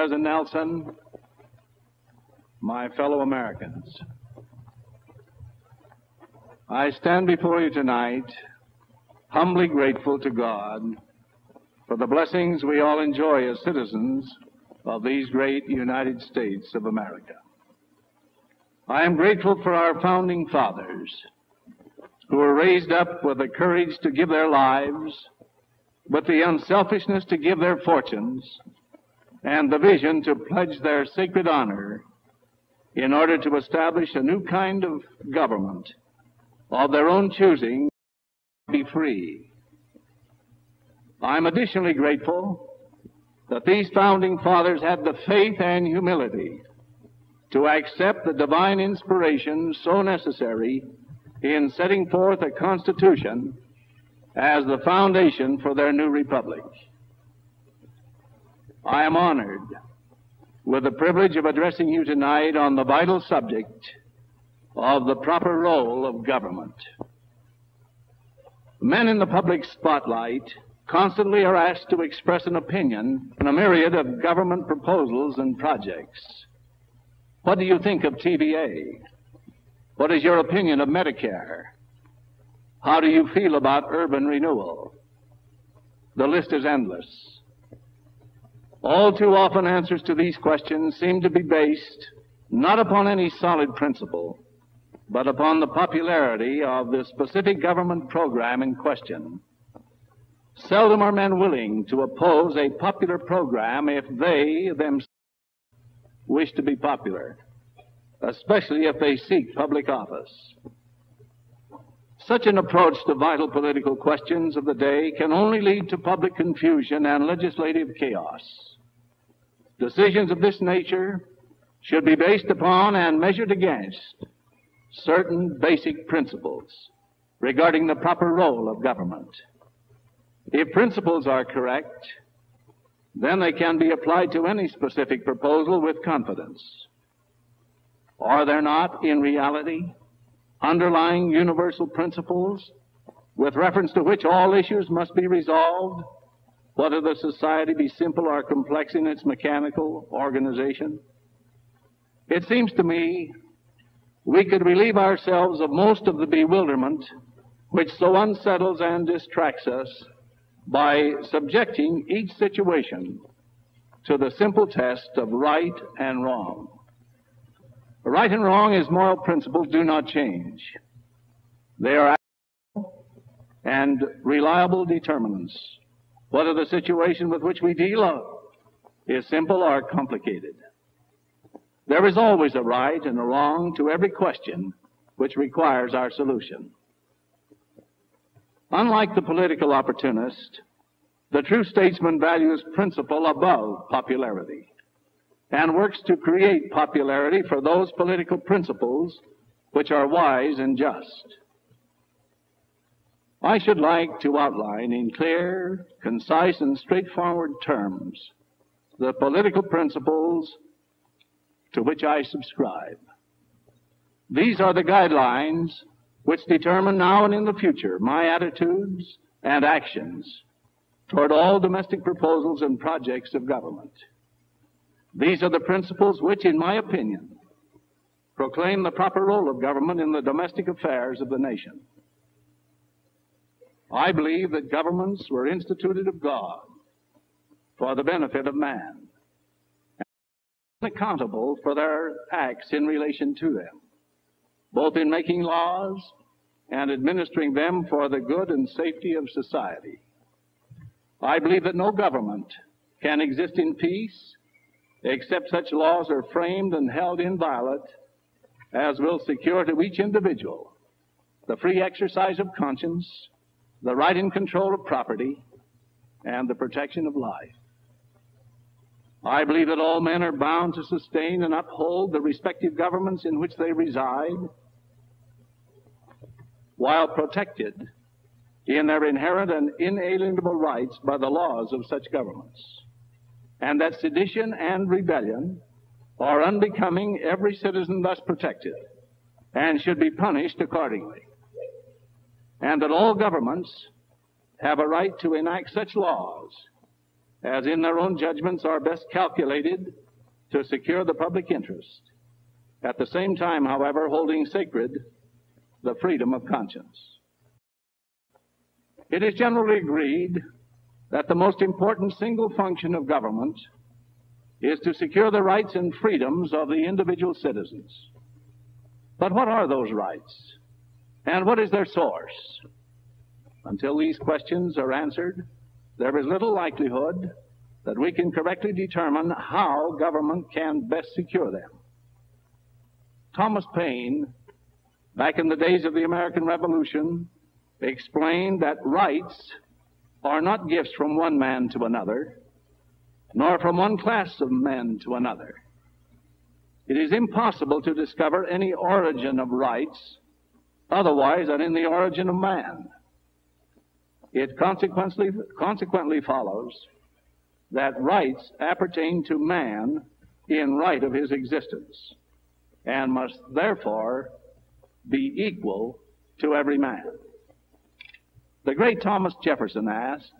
President Nelson, my fellow Americans, I stand before you tonight humbly grateful to God for the blessings we all enjoy as citizens of these great United States of America. I am grateful for our founding fathers who were raised up with the courage to give their lives, with the unselfishness to give their fortunes, and the vision to pledge their sacred honor in order to establish a new kind of government of their own choosing, be free. I'm additionally grateful that these founding fathers had the faith and humility to accept the divine inspiration so necessary in setting forth a constitution as the foundation for their new republic. I am honored with the privilege of addressing you tonight on the vital subject of the proper role of government. Men in the public spotlight constantly are asked to express an opinion on a myriad of government proposals and projects. What do you think of TVA? What is your opinion of Medicare? How do you feel about urban renewal? The list is endless. All too often answers to these questions seem to be based not upon any solid principle, but upon the popularity of the specific government program in question. Seldom are men willing to oppose a popular program if they themselves wish to be popular, especially if they seek public office. Such an approach to vital political questions of the day can only lead to public confusion and legislative chaos. Decisions of this nature should be based upon and measured against certain basic principles regarding the proper role of government. If principles are correct, then they can be applied to any specific proposal with confidence. Are there not, in reality, underlying universal principles with reference to which all issues must be resolved, whether the society be simple or complex in its mechanical organization? It seems to me we could relieve ourselves of most of the bewilderment which so unsettles and distracts us by subjecting each situation to the simple test of right and wrong. Right and wrong as moral principles do not change. They are actual and reliable determinants, whether the situation with which we deal is simple or complicated. There is always a right and a wrong to every question which requires our solution. Unlike the political opportunist, the true statesman values principle above popularity and works to create popularity for those political principles which are wise and just. I should like to outline in clear, concise, and straightforward terms the political principles to which I subscribe. These are the guidelines which determine now and in the future my attitudes and actions toward all domestic proposals and projects of government. These are the principles which, in my opinion, proclaim the proper role of government in the domestic affairs of the nation. I believe that governments were instituted of God for the benefit of man, and accountable for their acts in relation to them, both in making laws and administering them for the good and safety of society. I believe that no government can exist in peace except such laws are framed and held inviolate as will secure to each individual the free exercise of conscience, the right and control of property, and the protection of life. I believe that all men are bound to sustain and uphold the respective governments in which they reside, while protected in their inherent and inalienable rights by the laws of such governments, and that sedition and rebellion are unbecoming every citizen thus protected and should be punished accordingly, and that all governments have a right to enact such laws as in their own judgments are best calculated to secure the public interest, at the same time, however, holding sacred the freedom of conscience. It is generally agreed that the most important single function of government is to secure the rights and freedoms of the individual citizens. But what are those rights? And what is their source? Until these questions are answered, there is little likelihood that we can correctly determine how government can best secure them. Thomas Paine, back in the days of the American Revolution, explained that rights are not gifts from one man to another, nor from one class of men to another. It is impossible to discover any origin of rights otherwise than in the origin of man. It consequently follows that rights appertain to man in right of his existence, and must therefore be equal to every man. The great Thomas Jefferson asked,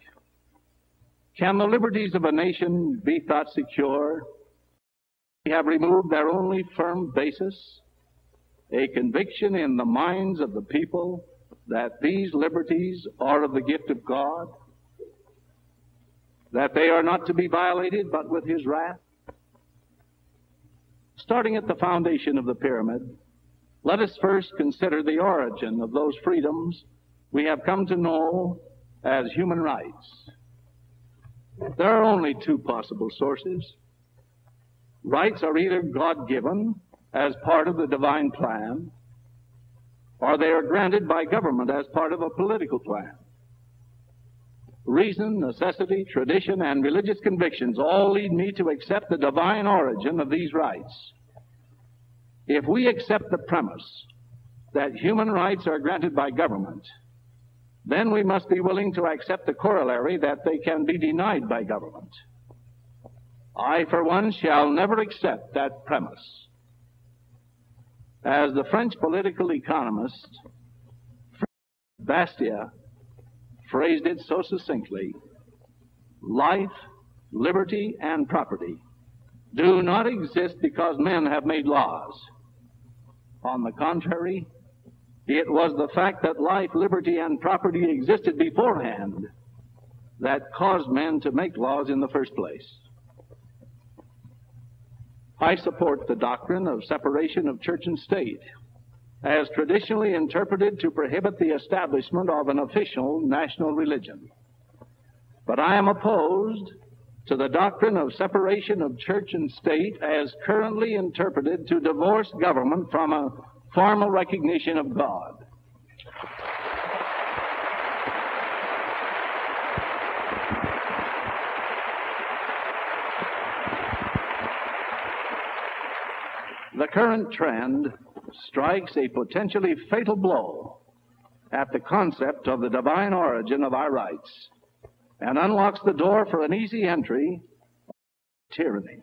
"Can the liberties of a nation be thought secure? They have removed their only firm basis, a conviction in the minds of the people that these liberties are of the gift of God, that they are not to be violated but with his wrath." Starting at the foundation of the pyramid, let us first consider the origin of those freedoms we have come to know as human rights. There are only two possible sources. Rights are either God-given as part of the divine plan, or they are granted by government as part of a political plan. Reason, necessity, tradition, and religious convictions all lead me to accept the divine origin of these rights. If we accept the premise that human rights are granted by government, then we must be willing to accept the corollary that they can be denied by government. I, for one, shall never accept that premise. As the French political economist Bastia phrased it so succinctly, life, liberty, and property do not exist because men have made laws. On the contrary, it was the fact that life, liberty, and property existed beforehand that caused men to make laws in the first place. I support the doctrine of separation of church and state, as traditionally interpreted to prohibit the establishment of an official national religion. But I am opposed to the doctrine of separation of church and state as currently interpreted to divorce government from a formal recognition of God. The current trend strikes a potentially fatal blow at the concept of the divine origin of our rights and unlocks the door for an easy entry of tyranny.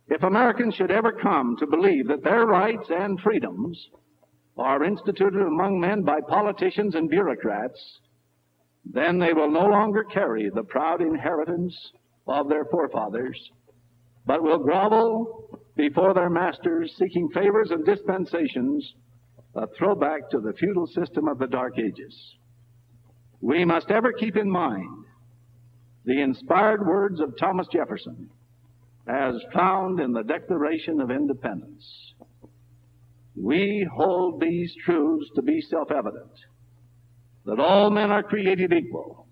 If Americans should ever come to believe that their rights and freedoms are instituted among men by politicians and bureaucrats, then they will no longer carry the proud inheritance of their forefathers, but will grovel before their masters, seeking favors and dispensations, a throwback to the feudal system of the Dark Ages. We must ever keep in mind the inspired words of Thomas Jefferson, as found in the Declaration of Independence. We hold these truths to be self-evident, that all men are created equal,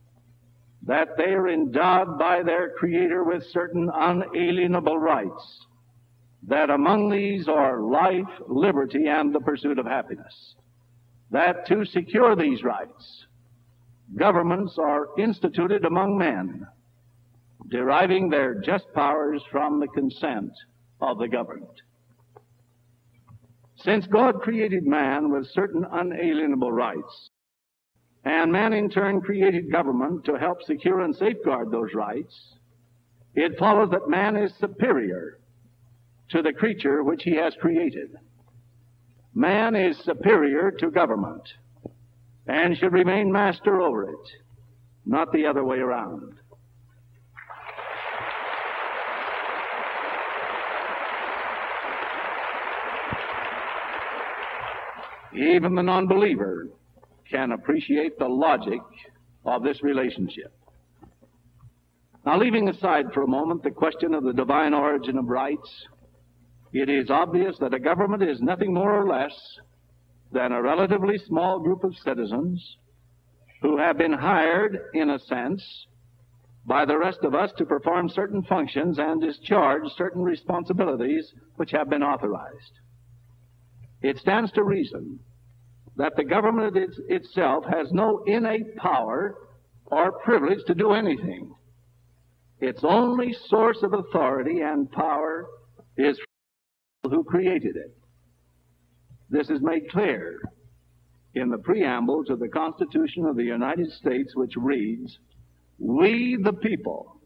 that they are endowed by their Creator with certain unalienable rights, that among these are life, liberty, and the pursuit of happiness, that to secure these rights, governments are instituted among men, deriving their just powers from the consent of the governed. Since God created man with certain unalienable rights, and man in turn created government to help secure and safeguard those rights, it follows that man is superior to the creature which he has created. Man is superior to government and should remain master over it, not the other way around. Even the non-believer can appreciate the logic of this relationship. Now, leaving aside for a moment the question of the divine origin of rights, it is obvious that a government is nothing more or less than a relatively small group of citizens who have been hired, in a sense, by the rest of us to perform certain functions and discharge certain responsibilities which have been authorized. It stands to reason that the government itself has no innate power or privilege to do anything. Its only source of authority and power is who created it. This is made clear in the preamble to the Constitution of the United States, which reads, "We, the people,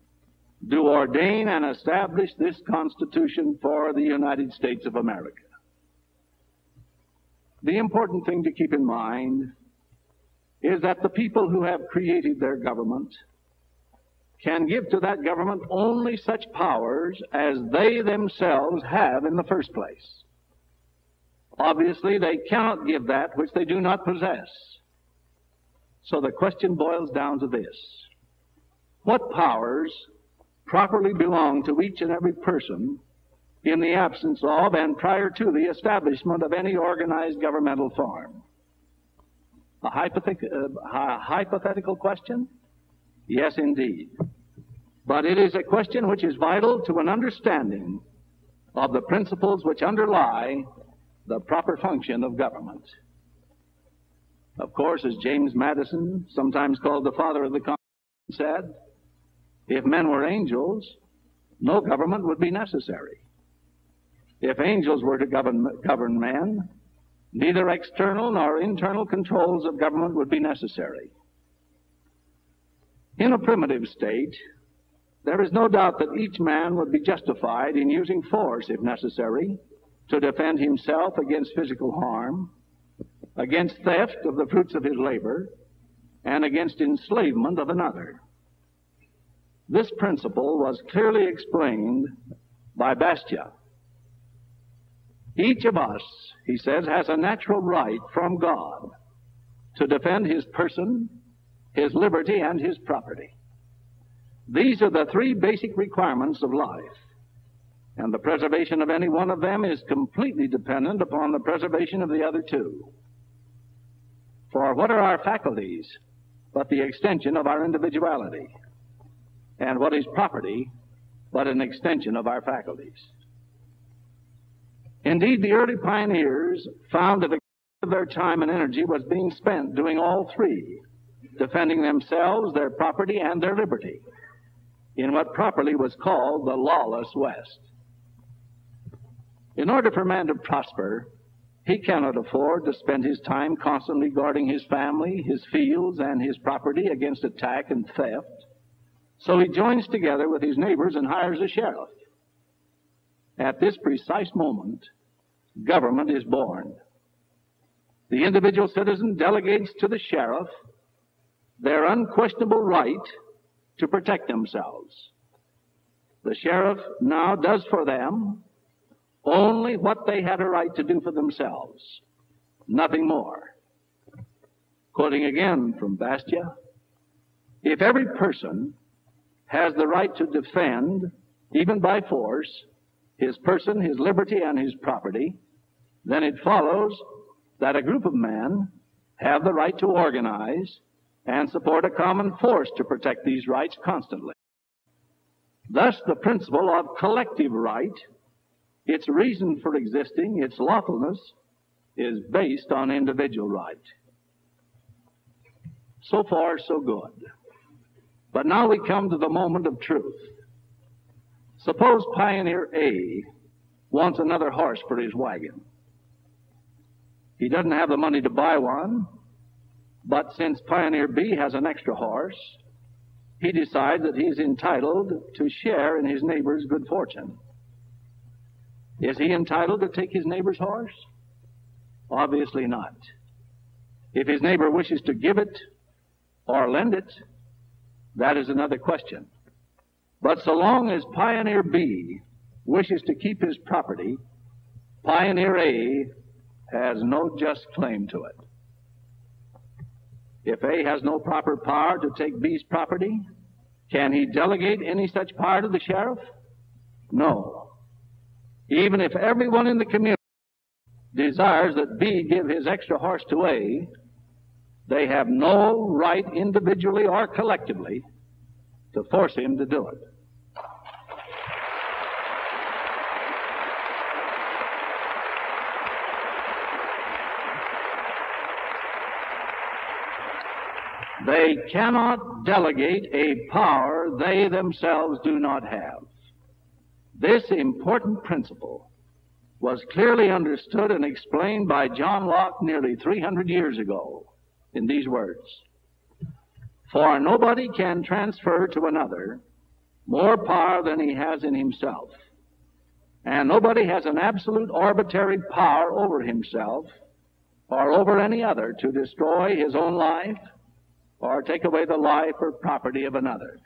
do ordain and establish this Constitution for the United States of America." The important thing to keep in mind is that the people who have created their government can give to that government only such powers as they themselves have in the first place. Obviously, they cannot give that which they do not possess. So the question boils down to this: what powers properly belong to each and every person in the absence of and prior to the establishment of any organized governmental form? A hypothetical question? Yes, indeed. But it is a question which is vital to an understanding of the principles which underlie the proper function of government. Of course, as James Madison, sometimes called the father of the Constitution, said, if men were angels, no government would be necessary. If angels were to govern men, neither external nor internal controls of government would be necessary. In a primitive state, there is no doubt that each man would be justified in using force, if necessary, to defend himself against physical harm, against theft of the fruits of his labor, and against enslavement of another. This principle was clearly explained by Bastia. Each of us, he says, has a natural right from God to defend his person, his liberty, and his property. These are the three basic requirements of life, and the preservation of any one of them is completely dependent upon the preservation of the other two. For what are our faculties but the extension of our individuality? And what is property but an extension of our faculties? Indeed, the early pioneers found that a great deal of their time and energy was being spent doing all three, defending themselves, their property, and their liberty, in what properly was called the lawless West. In order for man to prosper, he cannot afford to spend his time constantly guarding his family, his fields, and his property against attack and theft. So he joins together with his neighbors and hires a sheriff. At this precise moment, government is born. The individual citizen delegates to the sheriff their unquestionable right to protect themselves. The sheriff now does for them only what they had a right to do for themselves, nothing more. Quoting again from Bastia, if every person has the right to defend, even by force, his person, his liberty, and his property, then it follows that a group of men have the right to organize and support a common force to protect these rights constantly. Thus, the principle of collective right, its reason for existing, its lawfulness, is based on individual right. So far, so good. But now we come to the moment of truth. Suppose Pioneer A wants another horse for his wagon. He doesn't have the money to buy one, but since Pioneer B has an extra horse, he decides that he's entitled to share in his neighbor's good fortune. Is he entitled to take his neighbor's horse? Obviously not. If his neighbor wishes to give it or lend it, that is another question. But so long as Pioneer B wishes to keep his property, Pioneer A has no just claim to it. If A has no proper power to take B's property, can he delegate any such power to the sheriff? No. Even if everyone in the community desires that B give his extra horse to A, they have no right individually or collectively to force him to do it. They cannot delegate a power they themselves do not have. This important principle was clearly understood and explained by John Locke nearly 300 years ago in these words: "For nobody can transfer to another more power than he has in himself, and nobody has an absolute arbitrary power over himself or over any other to destroy his own life or take away the life or property of another."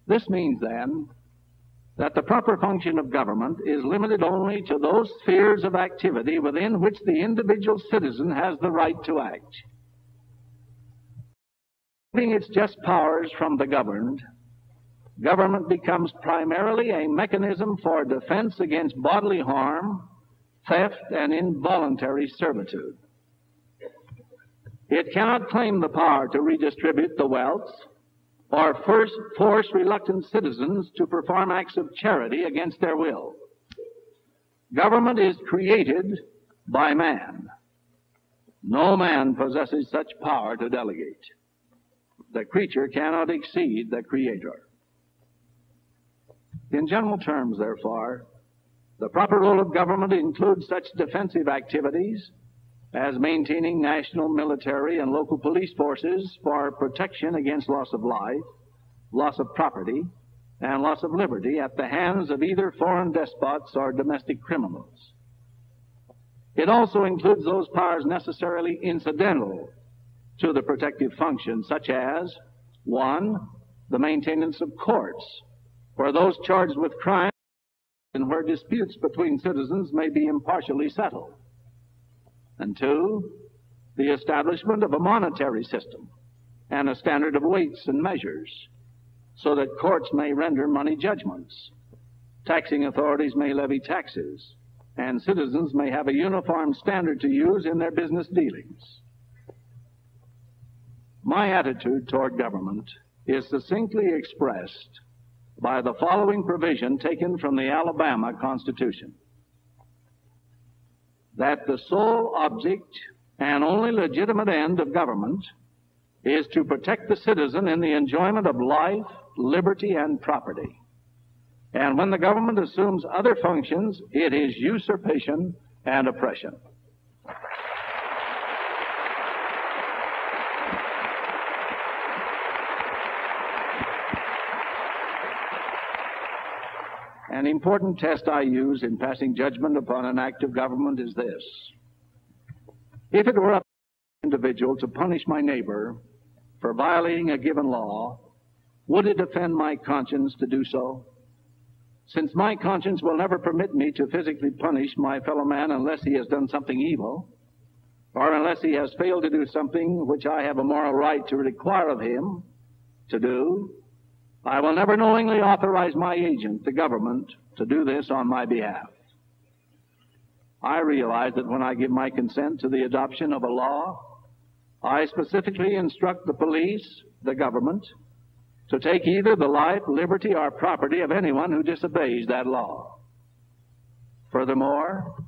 This means, then, that the proper function of government is limited only to those spheres of activity within which the individual citizen has the right to act. Giving its just powers from the governed, government becomes primarily a mechanism for defense against bodily harm, theft, and involuntary servitude. It cannot claim the power to redistribute the wealth or force reluctant citizens to perform acts of charity against their will. Government is created by man. No man possesses such power to delegate. The creature cannot exceed the Creator. In general terms, therefore, the proper role of government includes such defensive activities as maintaining national, military, and local police forces for protection against loss of life, loss of property, and loss of liberty at the hands of either foreign despots or domestic criminals. It also includes those powers necessarily incidental to the protective function, such as, 1, the maintenance of courts for those charged with crime and where disputes between citizens may be impartially settled. And 2, the establishment of a monetary system and a standard of weights and measures so that courts may render money judgments, taxing authorities may levy taxes, and citizens may have a uniform standard to use in their business dealings. My attitude toward government is succinctly expressed by the following provision taken from the Alabama Constitution: that the sole object and only legitimate end of government is to protect the citizen in the enjoyment of life, liberty, and property. And when the government assumes other functions, it is usurpation and oppression. An important test I use in passing judgment upon an act of government is this: if it were up to an individual to punish my neighbor for violating a given law, would it offend my conscience to do so? Since my conscience will never permit me to physically punish my fellow man unless he has done something evil, or unless he has failed to do something which I have a moral right to require of him to do, I will never knowingly authorize my agent, the government, to do this on my behalf. I realize that when I give my consent to the adoption of a law, I specifically instruct the police, the government, to take either the life, liberty, or property of anyone who disobeys that law. Furthermore,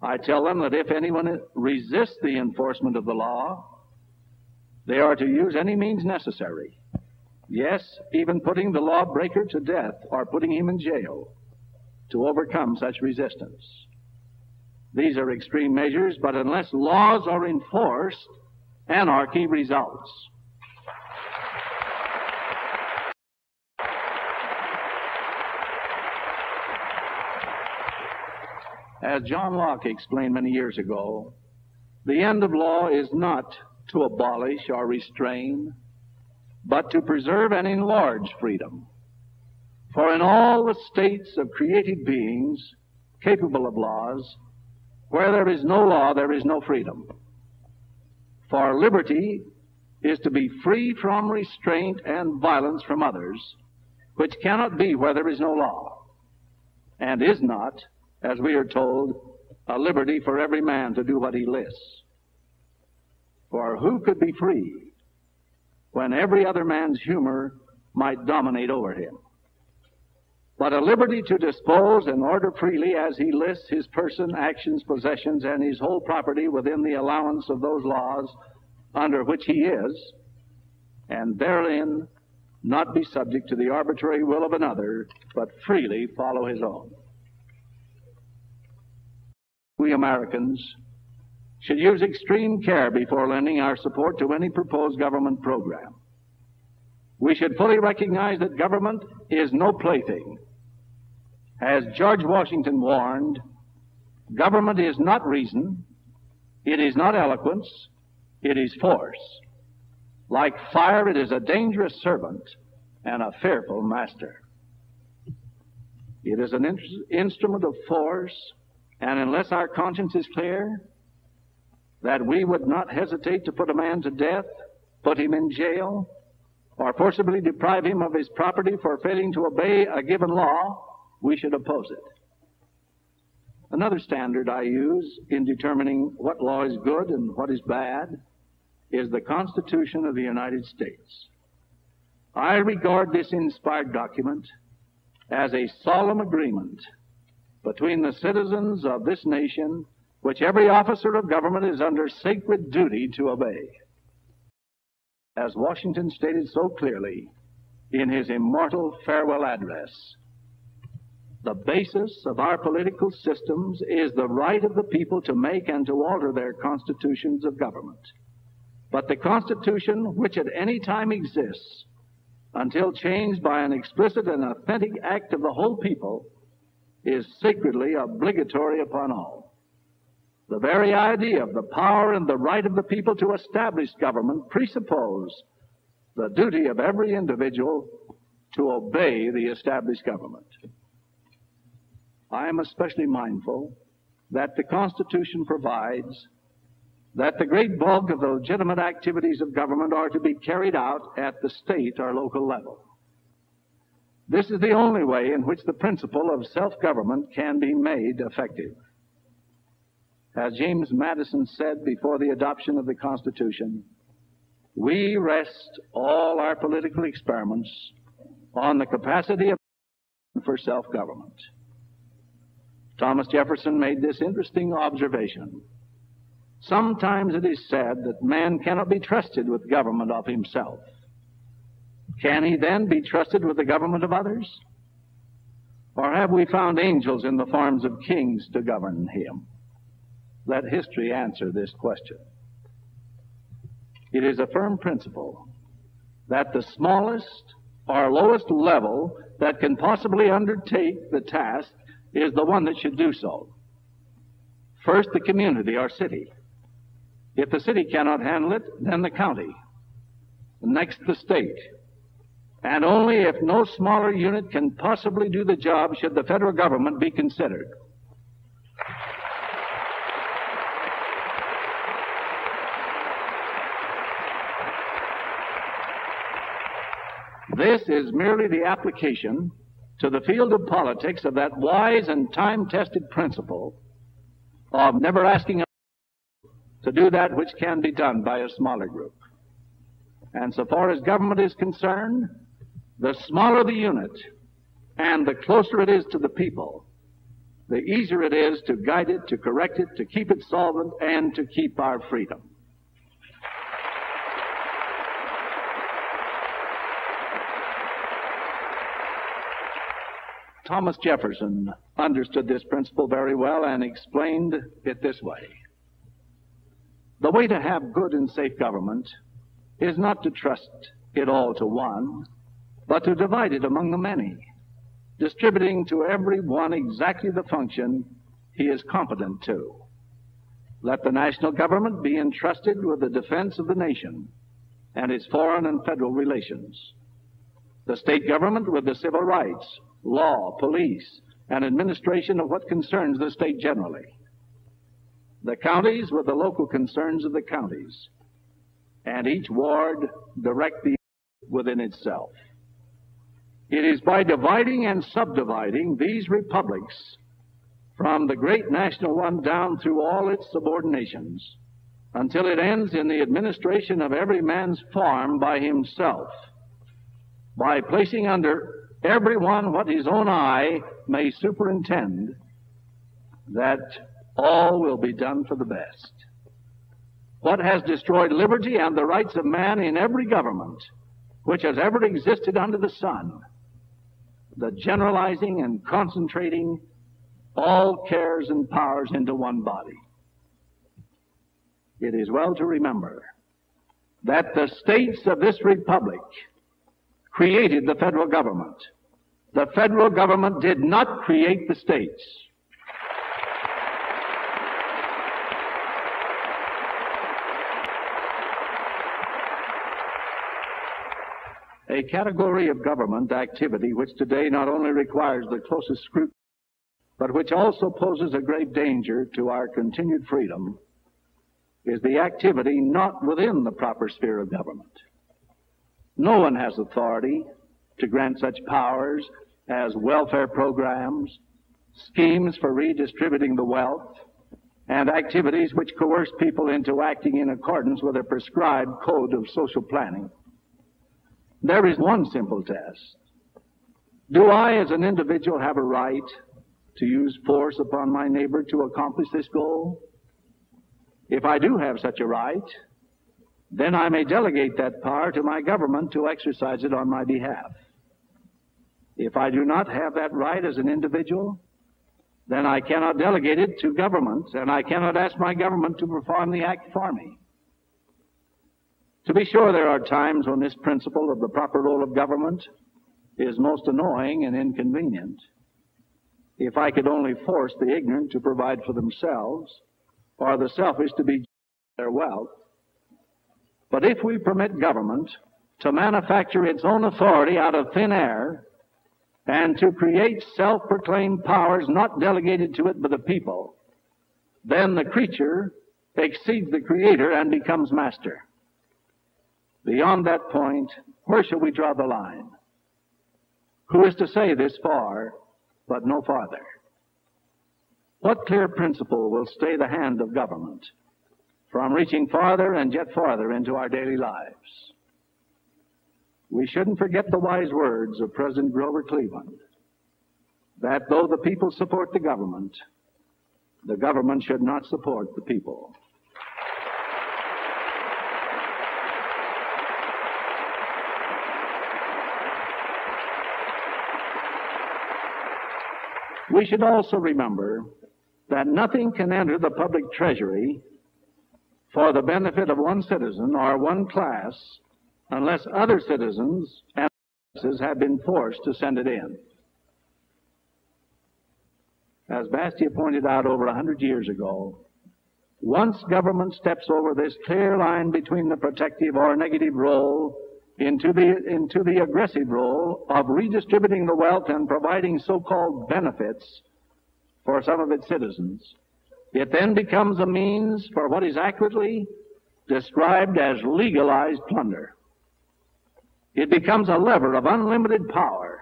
I tell them that if anyone resists the enforcement of the law, they are to use any means necessary, yes, even putting the lawbreaker to death or putting him in jail, to overcome such resistance. These are extreme measures, but unless laws are enforced, anarchy results. As John Locke explained many years ago, the end of law is not to abolish or restrain, but to preserve and enlarge freedom. For in all the states of created beings, capable of laws. Where there is no law, there is no freedom. For liberty is to be free from restraint and violence from others, which cannot be where there is no law, and is not, as we are told, a liberty for every man to do what he lists. For who could be free when every other man's humor might dominate over him? But a liberty to dispose and order freely as he lists his person, actions, possessions, and his whole property within the allowance of those laws under which he is, and therein not be subject to the arbitrary will of another, but freely follow his own. We Americans should use extreme care before lending our support to any proposed government program. We should fully recognize that government is no plaything. As George Washington warned, government is not reason, it is not eloquence, it is force. Like fire, it is a dangerous servant and a fearful master. It is an instrument of force, and unless our conscience is clear, that we would not hesitate to put a man to death, put him in jail, or forcibly deprive him of his property for failing to obey a given law, we should oppose it. Another standard I use in determining what law is good and what is bad is the Constitution of the United States. I regard this inspired document as a solemn agreement between the citizens of this nation, which every officer of government is under sacred duty to obey. As Washington stated so clearly in his immortal farewell address, the basis of our political systems is the right of the people to make and to alter their constitutions of government. But the Constitution, which at any time exists, until changed by an explicit and authentic act of the whole people, is sacredly obligatory upon all. The very idea of the power and the right of the people to establish government presuppose the duty of every individual to obey the established government. I am especially mindful that the Constitution provides that the great bulk of the legitimate activities of government are to be carried out at the state or local level. This is the only way in which the principle of self-government can be made effective. As James Madison said before the adoption of the Constitution, we rest all our political experiments on the capacity of for self-government. Thomas Jefferson made this interesting observation. Sometimes it is said that man cannot be trusted with government of himself. Can he then be trusted with the government of others? Or have we found angels in the forms of kings to govern him? Let history answer this question. It is a firm principle that the smallest or lowest level that can possibly undertake the task is the one that should do so. First, the community or city. If the city cannot handle it, then the county. Next, the state. And only if no smaller unit can possibly do the job should the federal government be considered. This is merely the application to the field of politics of that wise and time-tested principle of never asking to do that which can be done by a smaller group. And so far as government is concerned, the smaller the unit and the closer it is to the people, the easier it is to guide it, to correct it, to keep it solvent, and to keep our freedom. Thomas Jefferson understood this principle very well and explained it this way. The way to have good and safe government is not to trust it all to one, but to divide it among the many, distributing to every one exactly the function he is competent to. Let the national government be entrusted with the defense of the nation and its foreign and federal relations. The state government with the civil rights, law, police, and administration of what concerns the state generally. The counties with the local concerns of the counties, and each ward direct the within itself. It is by dividing and subdividing these republics from the great national one down through all its subordinations until it ends in the administration of every man's farm by himself, by placing under everyone what his own eye may superintend, that all will be done for the best. What has destroyed liberty and the rights of man in every government which has ever existed under the sun? The generalizing and concentrating all cares and powers into one body. It is well to remember that the states of this republic created the federal government. The federal government did not create the states. A category of government activity which today not only requires the closest scrutiny, but which also poses a grave danger to our continued freedom, is the activity not within the proper sphere of government. No one has authority to grant such powers as welfare programs, schemes for redistributing the wealth, and activities which coerce people into acting in accordance with a prescribed code of social planning. There is one simple test. Do I, as an individual, have a right to use force upon my neighbor to accomplish this goal? If I do have such a right, then I may delegate that power to my government to exercise it on my behalf. If I do not have that right as an individual, then I cannot delegate it to government, and I cannot ask my government to perform the act for me. To be sure, there are times when this principle of the proper role of government is most annoying and inconvenient. If I could only force the ignorant to provide for themselves, or the selfish to be their wealth. But if we permit government to manufacture its own authority out of thin air and to create self-proclaimed powers not delegated to it by the people, then the creature exceeds the creator and becomes master. Beyond that point, where shall we draw the line? Who is to say this far, but no farther? What clear principle will stay the hand of government from reaching farther and yet farther into our daily lives? We shouldn't forget the wise words of President Grover Cleveland, that though the people support the government should not support the people. We should also remember that nothing can enter the public treasury for the benefit of one citizen or one class unless other citizens and classes have been forced to send it in. As Bastia pointed out over 100 years ago, once government steps over this clear line between the protective or negative role into the aggressive role of redistributing the wealth and providing so-called benefits for some of its citizens, it then becomes a means for what is accurately described as legalized plunder. It becomes a lever of unlimited power,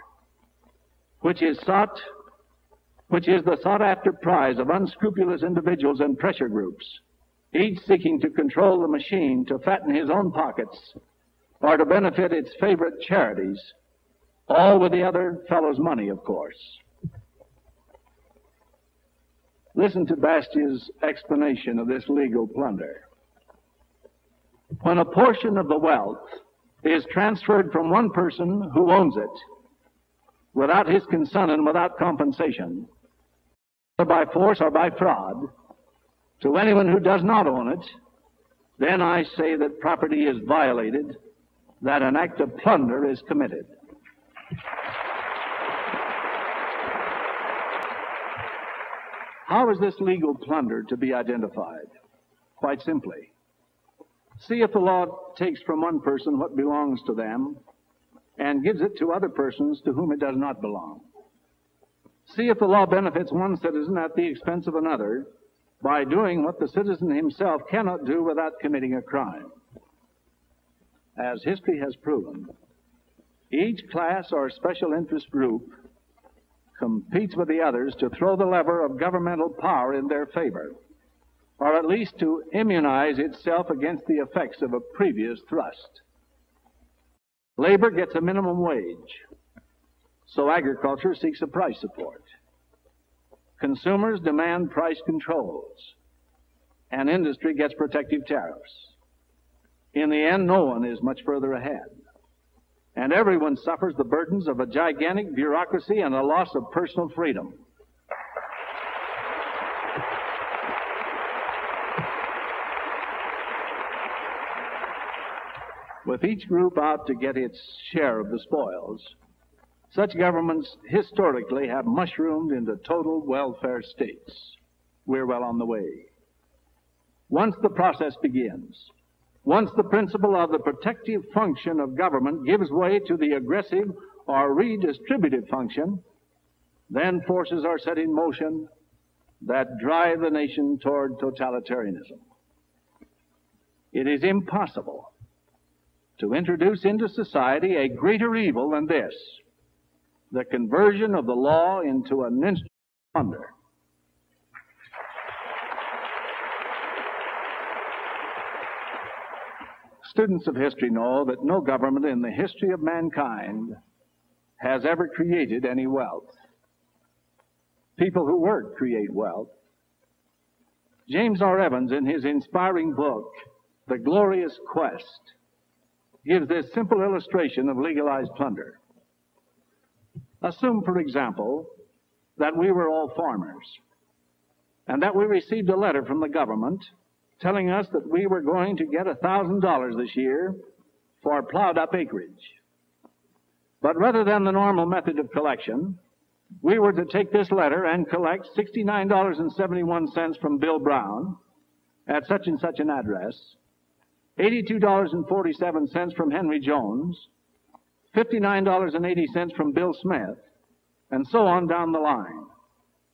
which is the sought-after prize of unscrupulous individuals and pressure groups, each seeking to control the machine to fatten his own pockets or to benefit its favorite charities, all with the other fellow's money, of course. Listen to Bastia's explanation of this legal plunder. When a portion of the wealth is transferred from one person who owns it without his consent and without compensation, either by force or by fraud, to anyone who does not own it, then I say that property is violated, that an act of plunder is committed. How is this legal plunder to be identified? Quite simply. See if the law takes from one person what belongs to them and gives it to other persons to whom it does not belong. See if the law benefits one citizen at the expense of another by doing what the citizen himself cannot do without committing a crime. As history has proven, each class or special interest group competes with the others to throw the lever of governmental power in their favor, or at least to immunize itself against the effects of a previous thrust. Labor gets a minimum wage, so agriculture seeks a price support. Consumers demand price controls, and industry gets protective tariffs. In the end, no one is much further ahead, and everyone suffers the burdens of a gigantic bureaucracy and a loss of personal freedom. With each group out to get its share of the spoils, such governments historically have mushroomed into total welfare states. We're well on the way. Once the process begins, once the principle of the protective function of government gives way to the aggressive or redistributive function, then forces are set in motion that drive the nation toward totalitarianism. It is impossible to introduce into society a greater evil than this, the conversion of the law into an instrument of plunder. Students of history know that no government in the history of mankind has ever created any wealth. People who work create wealth. James R. Evans, in his inspiring book, The Glorious Quest, gives this simple illustration of legalized plunder. Assume, for example, that we were all farmers and that we received a letter from the government telling us that we were going to get $1,000 this year for plowed up acreage. But rather than the normal method of collection, we were to take this letter and collect $69.71 from Bill Brown at such and such an address, $82.47 from Henry Jones, $59.80 from Bill Smith, and so on down the line,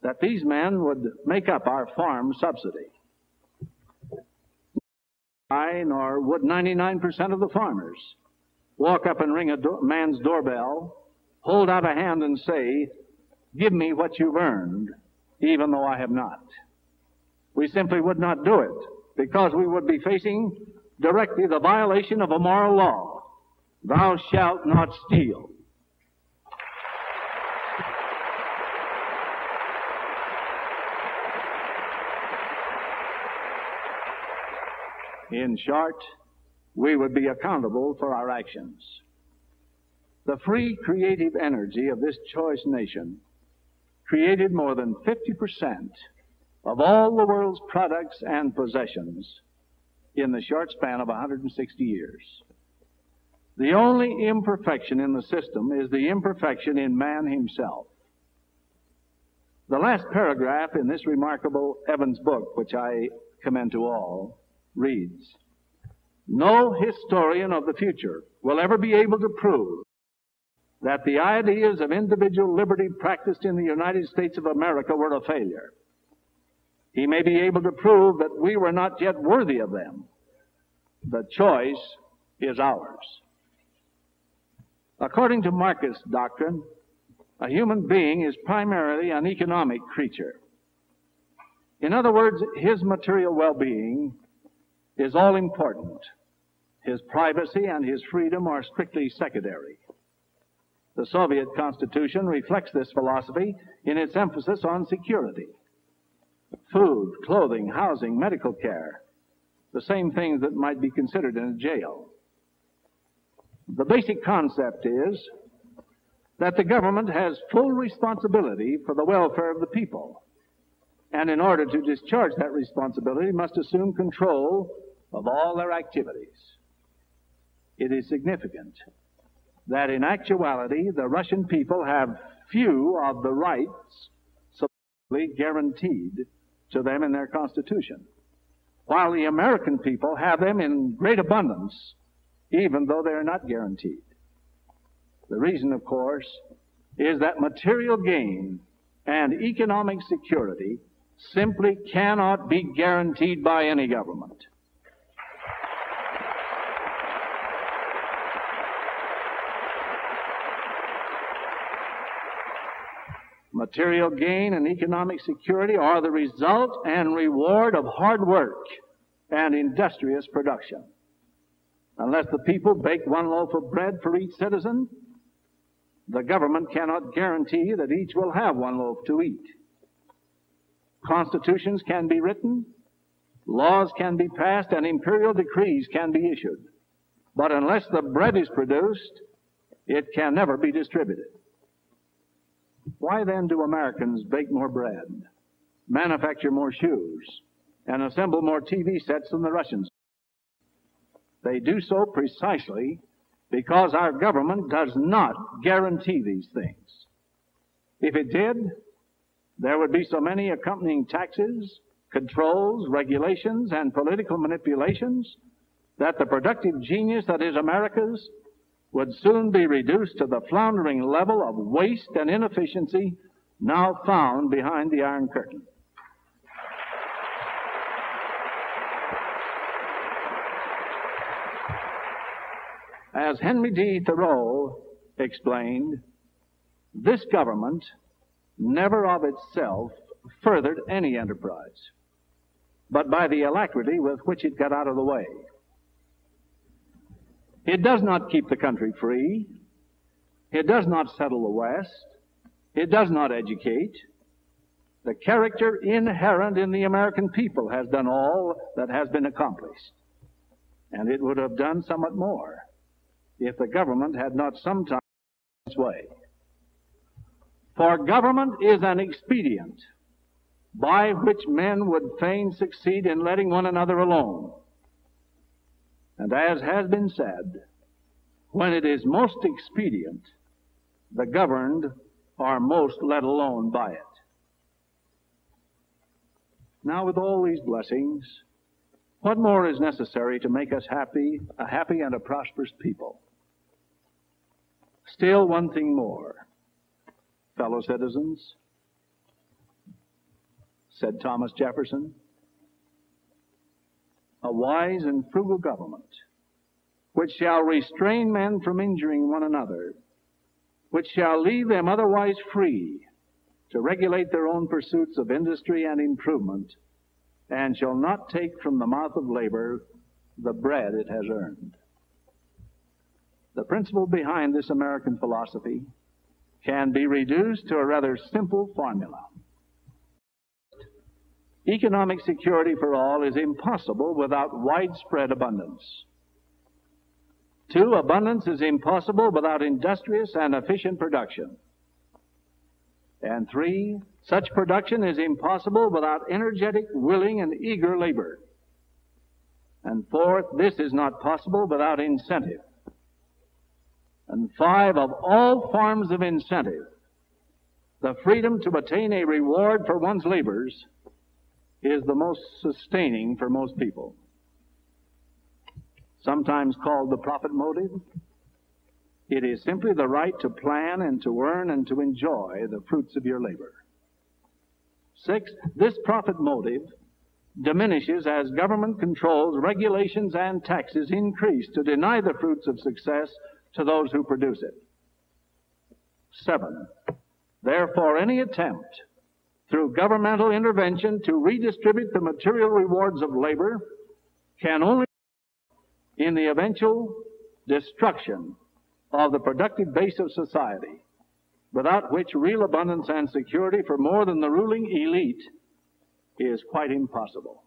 that these men would make up our farm subsidy. Nor would 99% of the farmers walk up and ring a man's doorbell, hold out a hand and say, "Give me what you've earned, even though I have not." We simply would not do it, because we would be facing directly the violation of a moral law: thou shalt not steal. In short, we would be accountable for our actions. The free creative energy of this choice nation created more than 50% of all the world's products and possessions in the short span of 160 years. The only imperfection in the system is the imperfection in man himself. The last paragraph in this remarkable Evans book, which I commend to all, reads, "No historian of the future will ever be able to prove that the ideas of individual liberty practiced in the United States of America were a failure. He may be able to prove that we were not yet worthy of them. The choice is ours." According to Marxist doctrine, a human being is primarily an economic creature. In other words, his material well-being is all important. His privacy and his freedom are strictly secondary. The Soviet Constitution reflects this philosophy in its emphasis on security. Food, clothing, housing, medical care, the same things that might be considered in a jail. The basic concept is that the government has full responsibility for the welfare of the people, and in order to discharge that responsibility must assume control of all their activities. It is significant that in actuality the Russian people have few of the rights supposedly guaranteed to them in their constitution, while the American people have them in great abundance, even though they are not guaranteed. The reason, of course, is that material gain and economic security simply cannot be guaranteed by any government. Material gain and economic security are the result and reward of hard work and industrious production. Unless the people bake one loaf of bread for each citizen, the government cannot guarantee that each will have one loaf to eat. Constitutions can be written, laws can be passed, and imperial decrees can be issued. But unless the bread is produced, it can never be distributed. Why then do Americans bake more bread, manufacture more shoes, and assemble more TV sets than the Russians? They do so precisely because our government does not guarantee these things. If it did, there would be so many accompanying taxes, controls, regulations, and political manipulations that the productive genius that is America's would soon be reduced to the floundering level of waste and inefficiency now found behind the Iron Curtain. As Henry D. Thoreau explained, this government never of itself furthered any enterprise, but by the alacrity with which it got out of the way. It does not keep the country free. It does not settle the West. It does not educate. The character inherent in the American people has done all that has been accomplished. And it would have done somewhat more if the government had not sometimes its way. For government is an expedient by which men would fain succeed in letting one another alone. And as has been said, when it is most expedient, the governed are most let alone by it. Now, with all these blessings, what more is necessary to make us a happy and a prosperous people? Still one thing more, fellow citizens, said Thomas Jefferson. A wise and frugal government, which shall restrain men from injuring one another, which shall leave them otherwise free to regulate their own pursuits of industry and improvement, and shall not take from the mouth of labor the bread it has earned. The principle behind this American philosophy can be reduced to a rather simple formula. Economic security for all is impossible without widespread abundance. 2, abundance is impossible without industrious and efficient production. And 3, such production is impossible without energetic, willing, and eager labor. And 4, this is not possible without incentive. And 5, of all forms of incentive, the freedom to attain a reward for one's labors is the most sustaining for most people. Sometimes called the profit motive, it is simply the right to plan and to earn and to enjoy the fruits of your labor. 6, this profit motive diminishes as government controls, regulations, and taxes increase to deny the fruits of success to those who produce it. 7, therefore any attempt through governmental intervention to redistribute the material rewards of labor can only in the eventual destruction of the productive base of society, without which real abundance and security for more than the ruling elite is quite impossible.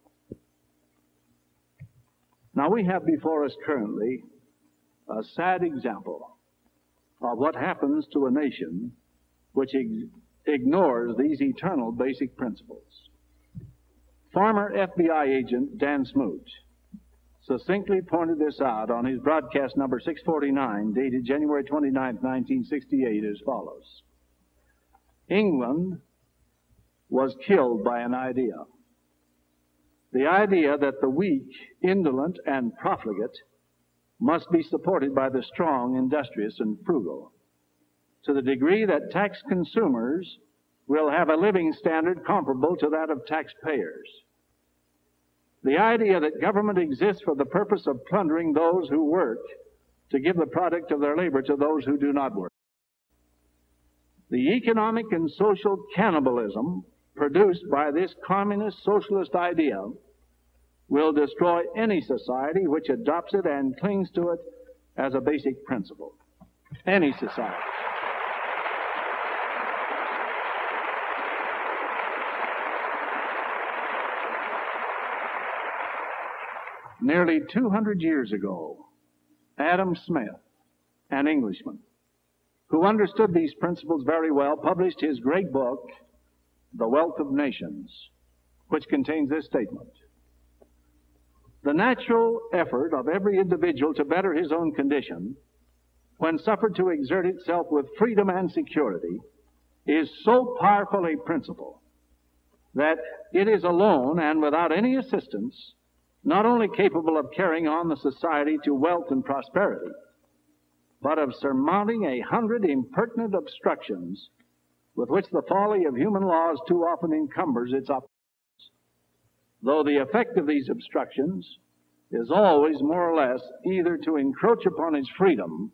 Now we have before us currently a sad example of what happens to a nation which ignores these eternal basic principles. Former FBI agent Dan Smoot succinctly pointed this out on his broadcast number 649, dated January 29, 1968, as follows. England was killed by an idea. The idea that the weak, indolent, and profligate must be supported by the strong, industrious, and frugal, to the degree that taxed consumers will have a living standard comparable to that of taxpayers. The idea that government exists for the purpose of plundering those who work to give the product of their labor to those who do not work. The economic and social cannibalism produced by this communist socialist idea will destroy any society which adopts it and clings to it as a basic principle. Any society. Nearly 200 years ago, Adam Smith, an Englishman, who understood these principles very well, published his great book, The Wealth of Nations, which contains this statement: the natural effort of every individual to better his own condition, when suffered to exert itself with freedom and security, is so powerful a principle that it is alone and without any assistance not only capable of carrying on the society to wealth and prosperity, but of surmounting 100 impertinent obstructions with which the folly of human laws too often encumbers its operations, though the effect of these obstructions is always more or less either to encroach upon its freedom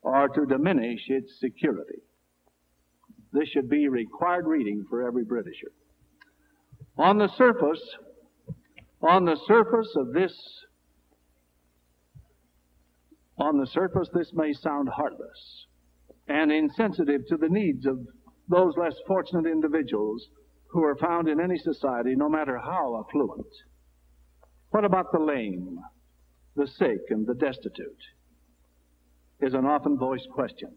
or to diminish its security. This should be required reading for every Britisher. On the surface this may sound heartless and insensitive to the needs of those less fortunate individuals who are found in any society, no matter how affluent. What about the lame, the sick, and the destitute? Is an often voiced question.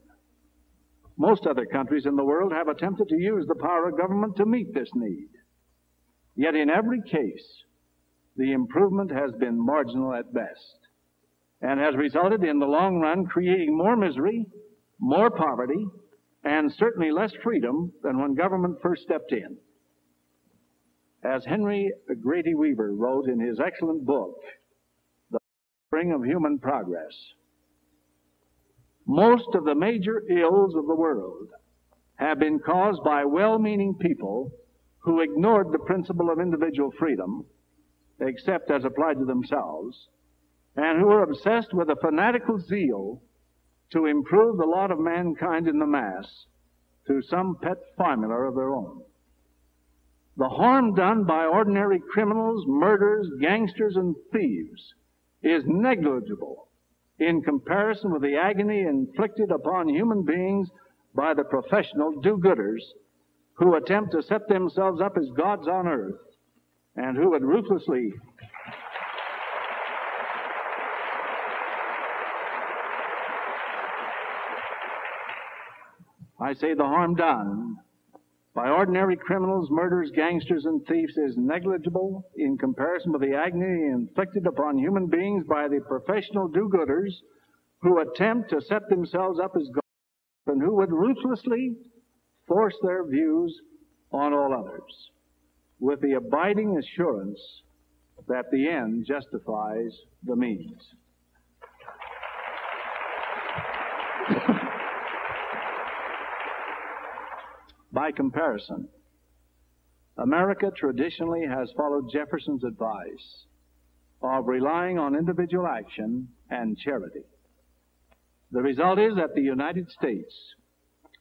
Most other countries in the world have attempted to use the power of government to meet this need. Yet in every case, the improvement has been marginal at best and has resulted in the long run creating more misery, more poverty, and certainly less freedom than when government first stepped in. As Henry Grady Weaver wrote in his excellent book, The Spring of Human Progress, most of the major ills of the world have been caused by well-meaning people who ignored the principle of individual freedom, except as applied to themselves, and who are obsessed with a fanatical zeal to improve the lot of mankind in the mass through some pet formula of their own. The harm done by ordinary criminals, murderers, gangsters, and thieves is negligible in comparison with the agony inflicted upon human beings by the professional do-gooders who attempt to set themselves up as gods on earth and who would ruthlessly the harm done by ordinary criminals, murderers, gangsters, and thieves is negligible in comparison with the agony inflicted upon human beings by the professional do-gooders who attempt to set themselves up as gods and who would ruthlessly force their views on all others, with the abiding assurance that the end justifies the means. By comparison, America traditionally has followed Jefferson's advice of relying on individual action and charity. The result is that the United States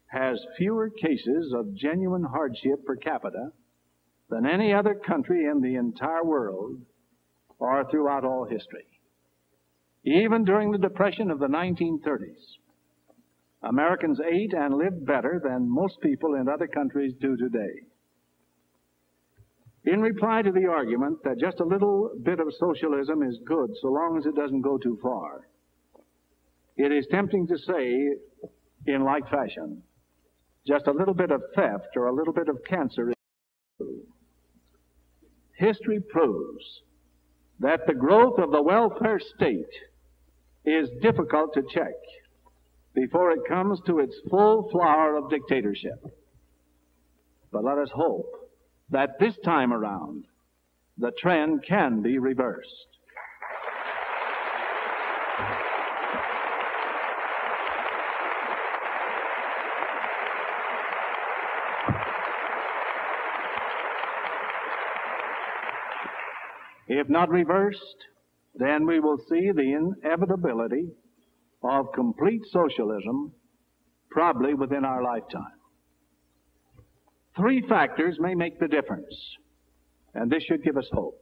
has fewer cases of genuine hardship per capita than any other country in the entire world or throughout all history. Even during the Depression of the 1930s, Americans ate and lived better than most people in other countries do today. In reply to the argument that just a little bit of socialism is good so long as it doesn't go too far, it is tempting to say, in like fashion, just a little bit of theft or a little bit of cancer is true. History proves that the growth of the welfare state is difficult to check before it comes to its full flower of dictatorship. But let us hope that this time around, the trend can be reversed. If not reversed, then we will see the inevitability of complete socialism probably within our lifetime. Three factors may make the difference, and this should give us hope.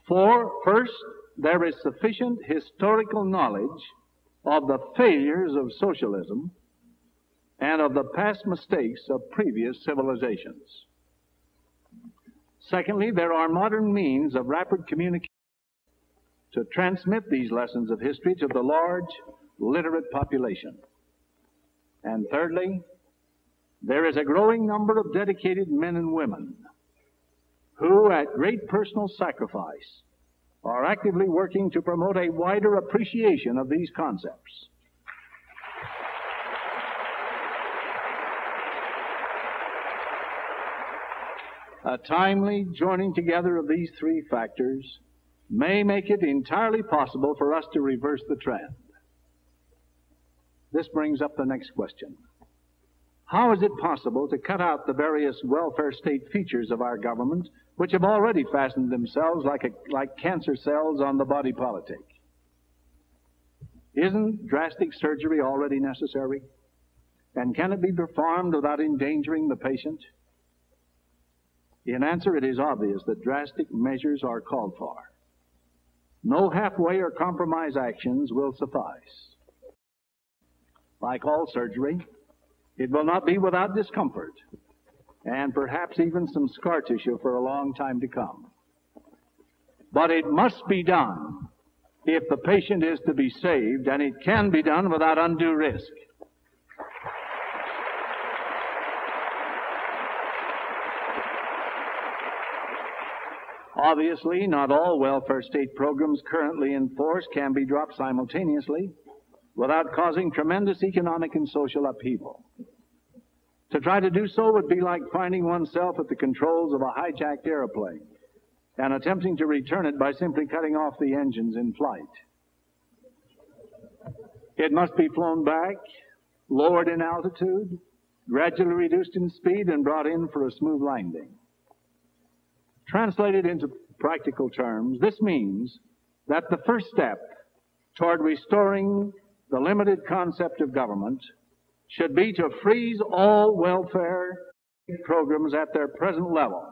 First, there is sufficient historical knowledge of the failures of socialism and of the past mistakes of previous civilizations. Secondly, there are modern means of rapid communication to transmit these lessons of history to the large, literate population. And thirdly, there is a growing number of dedicated men and women who, at great personal sacrifice, are actively working to promote a wider appreciation of these concepts. A timely joining together of these three factors may make it entirely possible for us to reverse the trend. This brings up the next question. How is it possible to cut out the various welfare state features of our government which have already fastened themselves like cancer cells on the body politic? Isn't drastic surgery already necessary? And can it be performed without endangering the patient? In answer, it is obvious that drastic measures are called for. No halfway or compromise actions will suffice. Like all surgery, it will not be without discomfort and perhaps even some scar tissue for a long time to come. But it must be done if the patient is to be saved, and it can be done without undue risk. Obviously, not all welfare state programs currently in force can be dropped simultaneously without causing tremendous economic and social upheaval. To try to do so would be like finding oneself at the controls of a hijacked airplane and attempting to return it by simply cutting off the engines in flight. It must be flown back, lowered in altitude, gradually reduced in speed, and brought in for a smooth landing. Translated into practical terms, this means that the first step toward restoring the limited concept of government should be to freeze all welfare programs at their present level.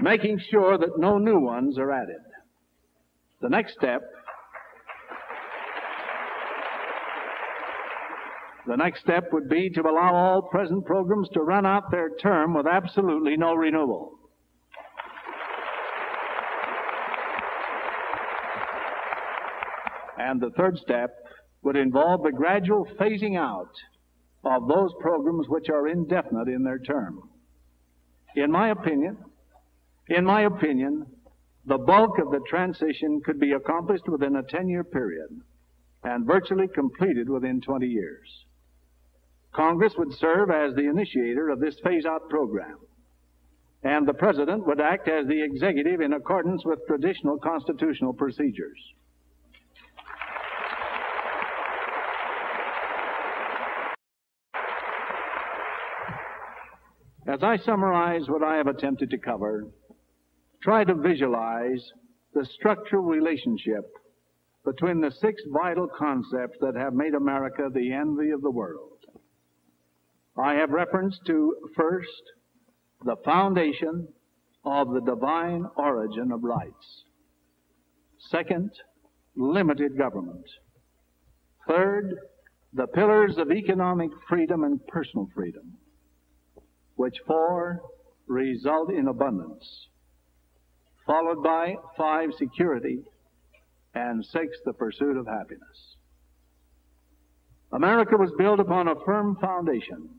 Making sure that no new ones are added. The next step would be to allow all present programs to run out their term with absolutely no renewal. And the third step would involve the gradual phasing out of those programs which are indefinite in their term. In my opinion, the bulk of the transition could be accomplished within a 10-year period and virtually completed within 20 years. Congress would serve as the initiator of this phase-out program, and the President would act as the executive in accordance with traditional constitutional procedures. As I summarize what I have attempted to cover, try to visualize the structural relationship between the six vital concepts that have made America the envy of the world. I have reference to, first, the foundation of the divine origin of rights. Second, limited government. Third, the pillars of economic freedom and personal freedom, which four result in abundance, followed by 5, security, and 6, the pursuit of happiness. America was built upon a firm foundation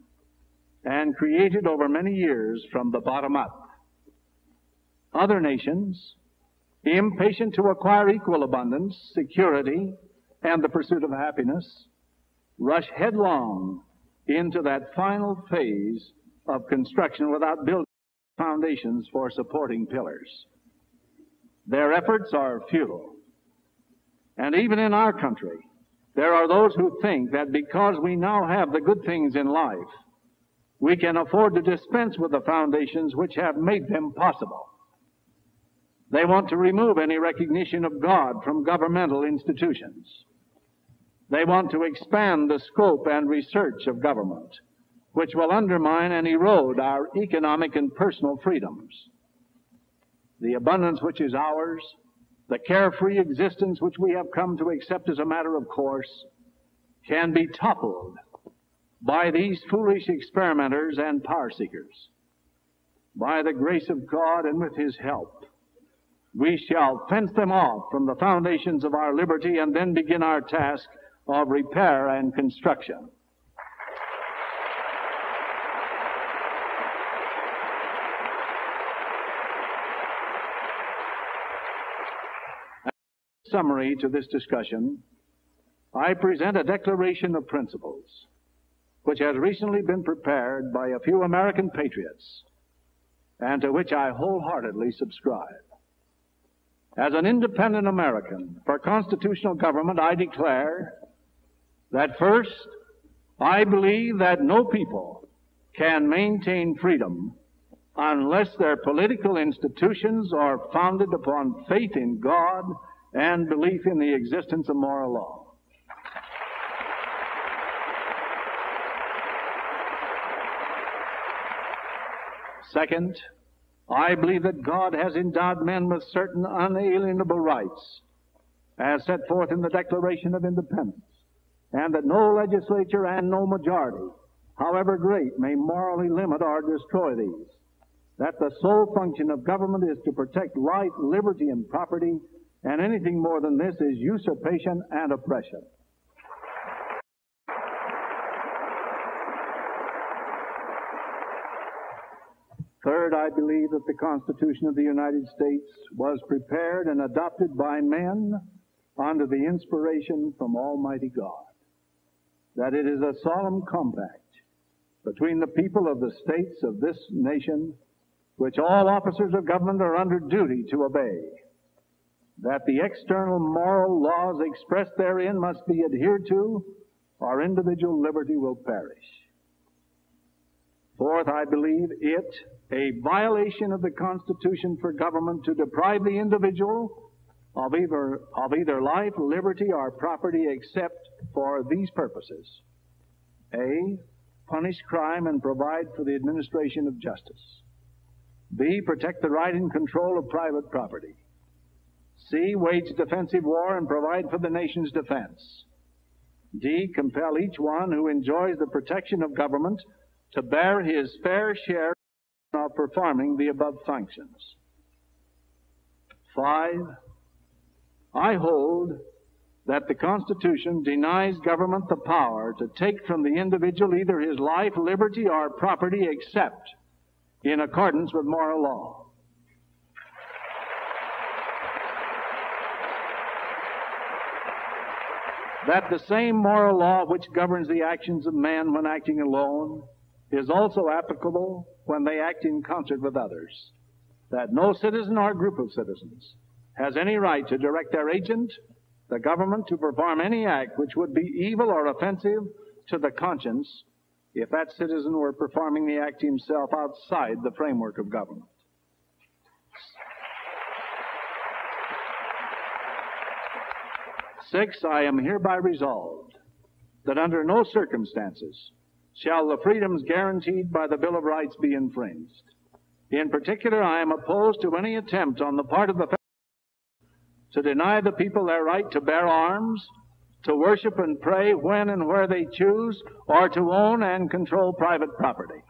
and created over many years from the bottom up. Other nations, impatient to acquire equal abundance, security, and the pursuit of happiness, rush headlong into that final phase of construction without building foundations for supporting pillars. Their efforts are futile. And even in our country, There are those who think that because we now have the good things in life, we can afford to dispense with the foundations which have made them possible. They want to remove any recognition of God from governmental institutions. They want to expand the scope and research of government, which will undermine and erode our economic and personal freedoms. The abundance which is ours, the carefree existence which we have come to accept as a matter of course, can be toppled by these foolish experimenters and power seekers. By the grace of God and with His help, we shall fence them off from the foundations of our liberty and then begin our task of repair and construction. Summary to this discussion, I present a declaration of principles which has recently been prepared by a few American patriots and to which I wholeheartedly subscribe. As an independent American for constitutional government, I declare that first, I believe that no people can maintain freedom unless their political institutions are founded upon faith in God and belief in the existence of moral law. Second, I believe that God has endowed men with certain unalienable rights, as set forth in the Declaration of Independence, and that no legislature and no majority, however great, may morally limit or destroy these. That the sole function of government is to protect life, liberty, and property, and anything more than this is usurpation and oppression. Third, I believe that the Constitution of the United States was prepared and adopted by men under the inspiration from Almighty God. That it is a solemn compact between the people of the states of this nation, which all officers of government are under duty to obey. That the external moral laws expressed therein must be adhered to, or individual liberty will perish. Fourth, I believe it a violation of the Constitution for government to deprive the individual of either life, liberty, or property except for these purposes. A, punish crime and provide for the administration of justice. B, protect the right and control of private property. C, wage defensive war and provide for the nation's defense. D, compel each one who enjoys the protection of government to bear his fair share of performing the above functions. 5, I hold that the Constitution denies government the power to take from the individual either his life, liberty, or property except in accordance with moral law. That the same moral law which governs the actions of men when acting alone is also applicable when they act in concert with others. That no citizen or group of citizens has any right to direct their agent, the government, to perform any act which would be evil or offensive to the conscience if that citizen were performing the act himself outside the framework of government. 6, I am hereby resolved that under no circumstances shall the freedoms guaranteed by the Bill of Rights be infringed. In particular, I am opposed to any attempt on the part of the to deny the people their right to bear arms, to worship and pray when and where they choose, or to own and control private property.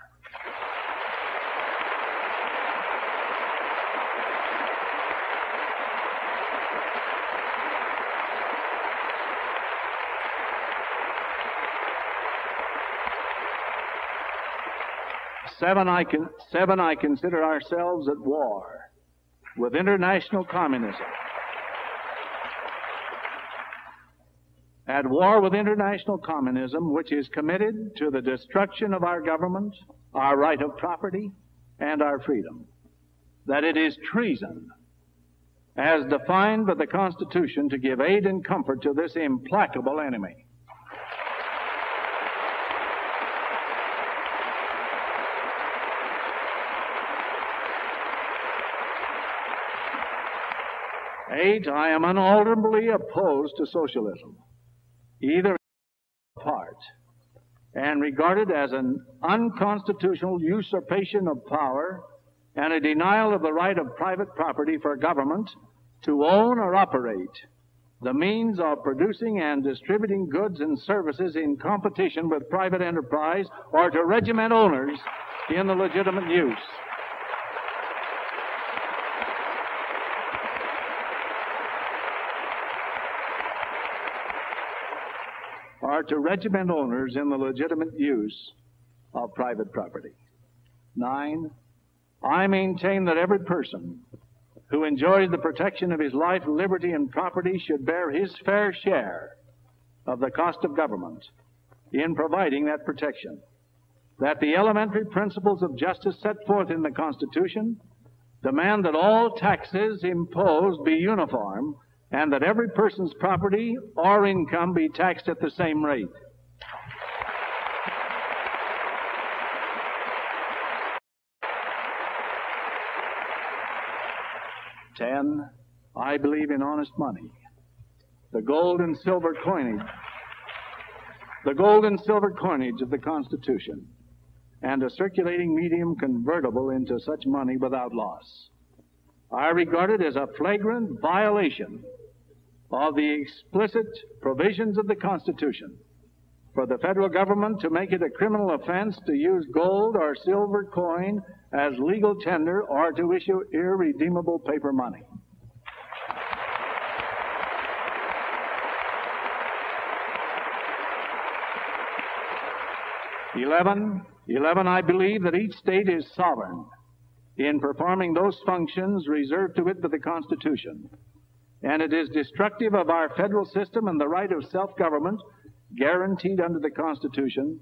Seven, I consider ourselves at war with international communism. At war with international communism, which is committed to the destruction of our government, our right of property, and our freedom. That it is treason as defined by the Constitution, to give aid and comfort to this implacable enemy. Eight, I am unalterably opposed to socialism, either in part, and regarded as an unconstitutional usurpation of power and a denial of the right of private property for government to own or operate the means of producing and distributing goods and services in competition with private enterprise, or to regiment owners in the legitimate use. Or to regiment owners in the legitimate use of private property. 9, I maintain that every person who enjoys the protection of his life, liberty, and property should bear his fair share of the cost of government in providing that protection. That the elementary principles of justice set forth in the Constitution demand that all taxes imposed be uniform, and that every person's property or income be taxed at the same rate. Ten, I believe in honest money. The gold and silver coinage of the Constitution, and a circulating medium convertible into such money without loss. I regard it as a flagrant violation of the explicit provisions of the Constitution for the federal government to make it a criminal offense to use gold or silver coin as legal tender, or to issue irredeemable paper money. Eleven, I believe that each state is sovereign in performing those functions reserved to it by the Constitution, and it is destructive of our federal system and the right of self-government guaranteed under the Constitution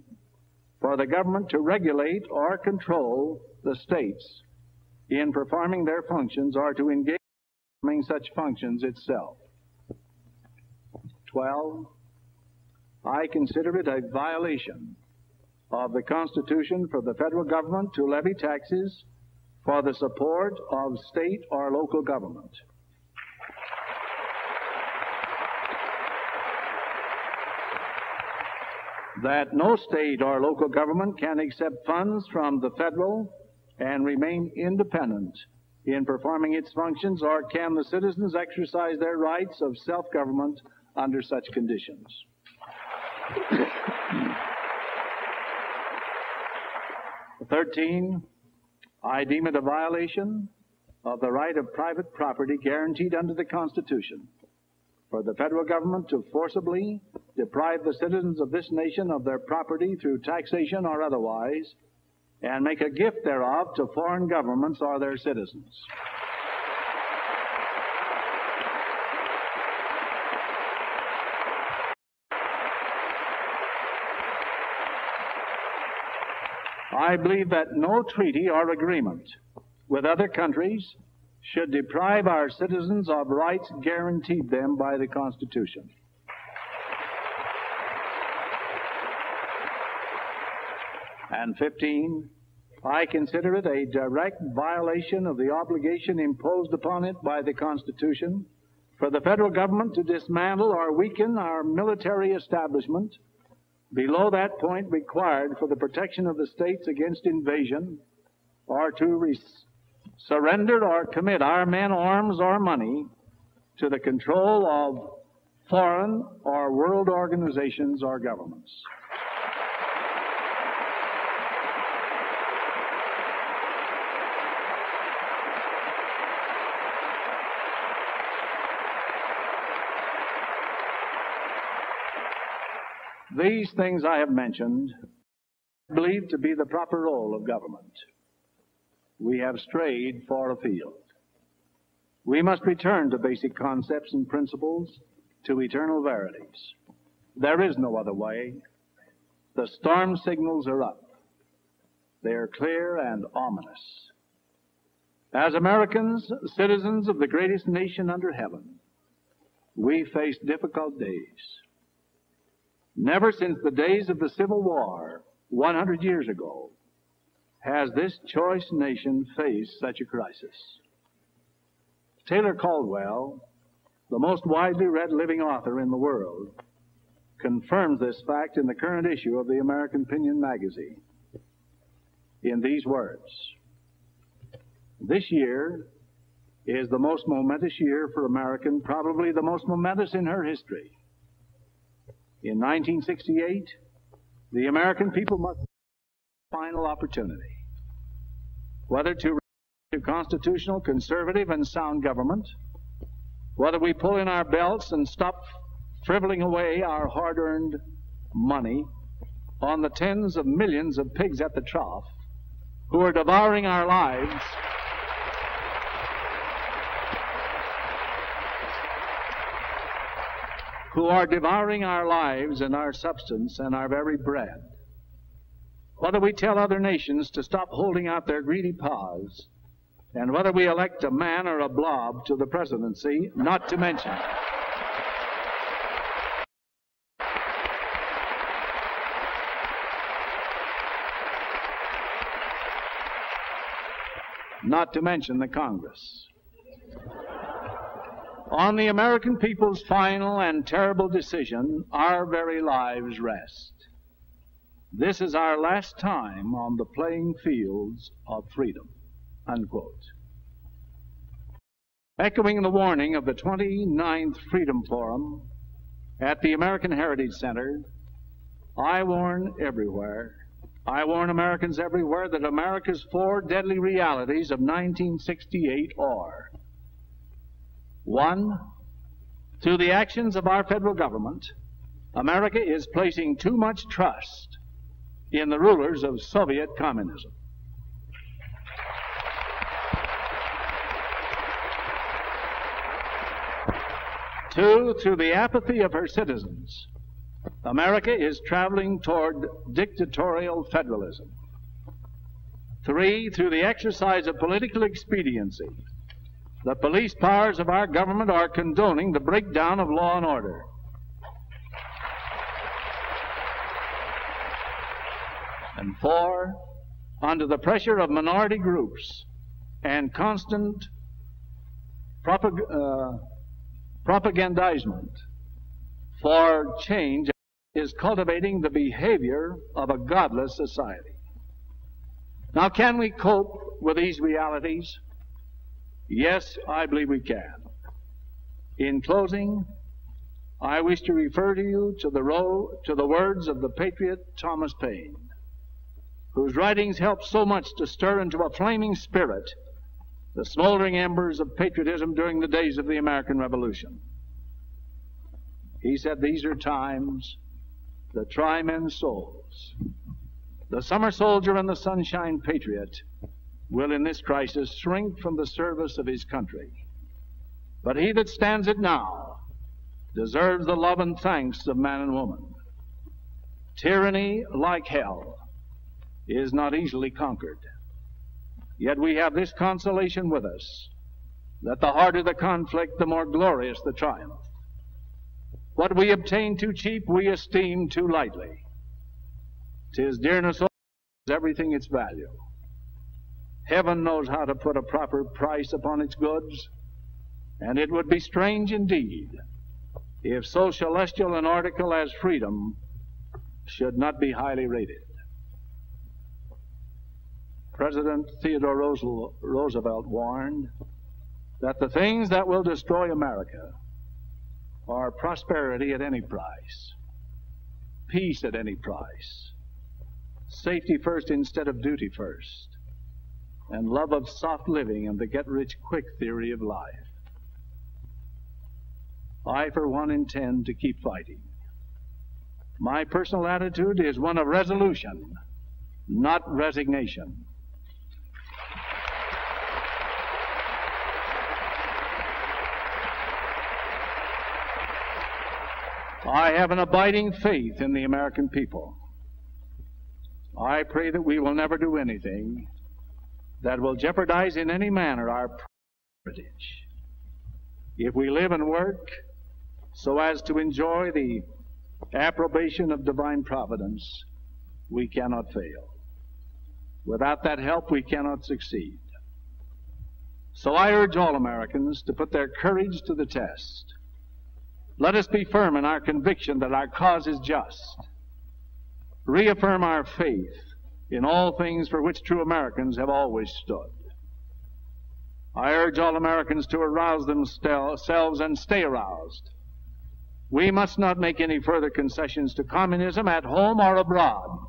for the government to regulate or control the states in performing their functions, or to engage in performing such functions itself. 12, I consider it a violation of the Constitution for the federal government to levy taxes for the support of state or local government. That no state or local government can accept funds from the federal and remain independent in performing its functions, or can the citizens exercise their rights of self-government under such conditions. Thirteen, I deem it a violation of the right of private property guaranteed under the Constitution for the federal government to forcibly deprive the citizens of this nation of their property through taxation or otherwise, and make a gift thereof to foreign governments or their citizens. I believe that no treaty or agreement with other countries should deprive our citizens of rights guaranteed them by the Constitution. And 15, I consider it a direct violation of the obligation imposed upon it by the Constitution for the federal government to dismantle or weaken our military establishment below that point required for the protection of the states against invasion, or to surrender or commit our men, arms, or money to the control of foreign or world organizations or governments. These things I have mentioned I believe to be the proper role of government. We have strayed far afield. We must return to basic concepts and principles, to eternal verities. There is no other way. The storm signals are up. They are clear and ominous. As Americans, citizens of the greatest nation under heaven, we face difficult days. Never since the days of the Civil War 100 years ago has this choice nation faced such a crisis. Taylor Caldwell, the most widely read living author in the world, confirms this fact in the current issue of the American Opinion magazine in these words: "This year is the most momentous year for America, probably the most momentous in her history. In 1968, the American people must have a final opportunity, whether to return to constitutional, conservative, and sound government, whether we pull in our belts and stop frivoling away our hard-earned money on the tens of millions of pigs at the trough who are devouring our lives, and our substance and our very bread. Whether we tell other nations to stop holding out their greedy paws, and whether we elect a man or a blob to the presidency, not to mention the Congress. On the American people's final and terrible decision, our very lives rest. This is our last time on the playing fields of freedom," unquote. Echoing the warning of the 29th Freedom Forum at the American Heritage Center, I warn Americans everywhere that America's four deadly realities of 1968 are: 1, through the actions of our federal government, America is placing too much trust in the rulers of Soviet communism. 2, through the apathy of her citizens, America is traveling toward dictatorial federalism. 3, through the exercise of political expediency, the police powers of our government are condoning the breakdown of law and order. And 4, under the pressure of minority groups and constant propagandizement for change, is cultivating the behavior of a godless society. Now, can we cope with these realities? Yes, I believe we can. In closing, I wish to refer to you to the words of the patriot Thomas Paine, whose writings helped so much to stir into a flaming spirit the smoldering embers of patriotism during the days of the American Revolution. He said, "These are times that try men's souls. The summer soldier and the sunshine patriot will in this crisis shrink from the service of his country. But he that stands it now deserves the love and thanks of man and woman. Tyranny, like hell, is not easily conquered. Yet we have this consolation with us, that the harder the conflict, the more glorious the triumph. What we obtain too cheap, we esteem too lightly. 'Tis dearness is everything its value. Heaven knows how to put a proper price upon its goods, and it would be strange indeed if so celestial an article as freedom should not be highly rated." President Theodore Roosevelt warned that the things that will destroy America are prosperity at any price, peace at any price, safety first instead of duty first, and love of soft living and the get-rich-quick theory of life. I, for one, intend to keep fighting. My personal attitude is one of resolution, not resignation. I have an abiding faith in the American people. I pray that we will never do anything that will jeopardize in any manner our heritage. If we live and work so as to enjoy the approbation of divine providence, we cannot fail. Without that help, we cannot succeed. So I urge all Americans to put their courage to the test. Let us be firm in our conviction that our cause is just. Reaffirm our faith in all things for which true Americans have always stood. I urge all Americans to arouse themselves and stay aroused. We must not make any further concessions to communism at home or abroad.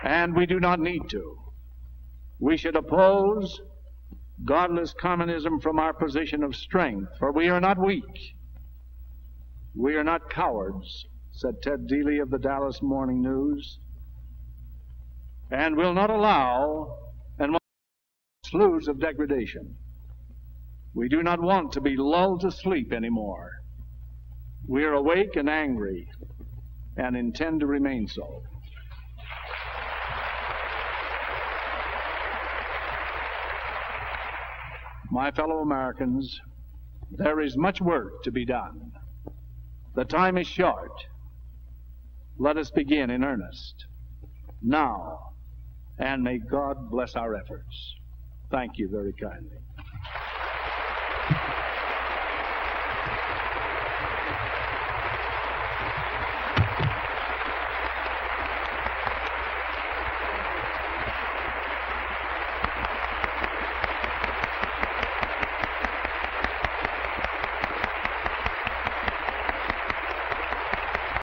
And we do not need to. We should oppose godless communism from our position of strength, for we are not weak. We are not cowards, said Ted Dealey of the Dallas Morning News, and will not allow sloughs of degradation. We do not want to be lulled to sleep anymore. We are awake and angry and intend to remain so. My fellow Americans, there is much work to be done. The time is short. Let us begin in earnest now, and may God bless our efforts. Thank you very kindly.